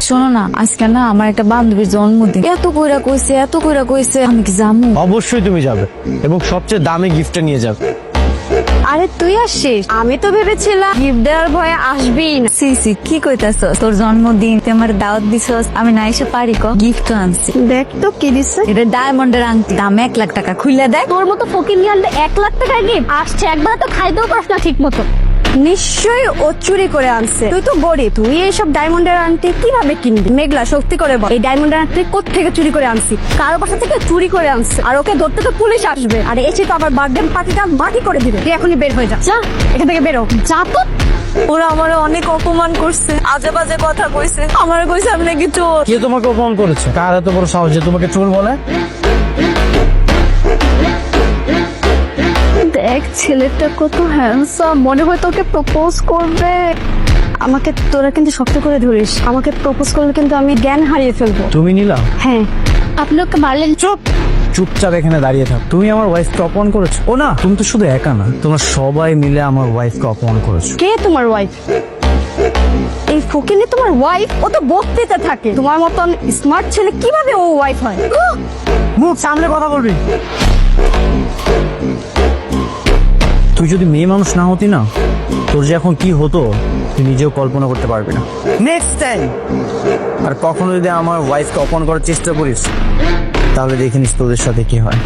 শোনো না, আজকে না আমার একটা বান্ধবীর জন্মদিন। এত কইরা কইছে আমি কি যাবো? অবশ্যই তুমি যাবে এবং সবচেয়ে দামি গিফটটা নিয়ে যাবে। আরে তুই আসছিস? আমি তো ভেবেছিলাম গিফট দেওয়ার ভয়ে আসবি না। সি কি কইতাছস? তোর জন্মদিন, তুই আমার দাওয়াত দিছস, আমি না এসে পারি ক? গিফট তো আনছি। দেখ তো কি দিচ্ছে। এটা ডায়মন্ডের আংটি, দাম 1 লাখ টাকা। খুইলা দেখ। তোর মতো ফকির নিয়ে আনলে 1 লাখ টাকার গিফট আসছে, একবার তো খাইতেও পারস না ঠিক মতো। নিশ্চয়ই ও চুরি করে আনছে। তুই তো গরিব, তুই এইসব ডায়মন্ডের আংটি কিভাবে কিনবি? মেঘলা, সত্যি করে বল, এই ডায়মন্ডের আংটি কোত্থেকে চুরি করে আনছি? কারো বাসা থেকে চুরি করে আনছে, আর ওকে ধরতে তো পুলিশ আসবে, আর এসে তো আবার বার্থডে পার্টিটা মাটি করে দিবে। তুই এখনই বের হয়ে যা, যা এখান থেকে বেরো, যা তো। ওরা আমার অনেক অপমান করছে, আজে বাজে কথা কইছে, আমার কইছে আমি নাকি চোর। কে তোমাকে অপমান করেছে? কার এত বড় সাহস যে তোমাকে চোর বলে? দেখ ছেলেটা কত হ্যান্ডসাম, মনে হয় তোকে প্রপোজ করবে। আমাকে তোরা কিন্তু শক্ত করে ধরিস, আমাকে প্রপোজ করলে কিন্তু আমি জ্ঞান হারিয়ে ফেলবো। তুমি নিলা? হ্যাঁ, আপনি ওকে মারলেন। চুপচাপ এখানে দাঁড়িয়ে থাক। তুমি আমার ওয়াইফকে অপমান করেছো। ও না, তুমি তো শুধু একা না, তোমরা সবাই মিলে আমার ওয়াইফকে অপমান করেছো। কে তোমার ওয়াইফ? এই ফকিনি তোমার ওয়াইফ? ও তো বস্তিতে থাকে। তোমার মতন স্মার্ট ছেলে কিভাবে ও ওয়াইফ হয়? মুখ সামনে কথা বলবি। তুই যদি মেয়ে মানুষ না হতি না, তোর যে এখন কি হতো তুই নিজেও কল্পনা করতে পারবি না। নেক্সট টাইম আর কখনো যদি আমার ওয়াইফকে অপমান করার চেষ্টা করিস, তাহলে দেখে নিস তোদের সাথে কি হয়।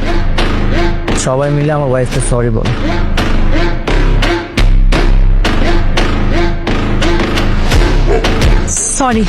সবাই মিলে আমার ওয়াইফকে সরি বল। সরি।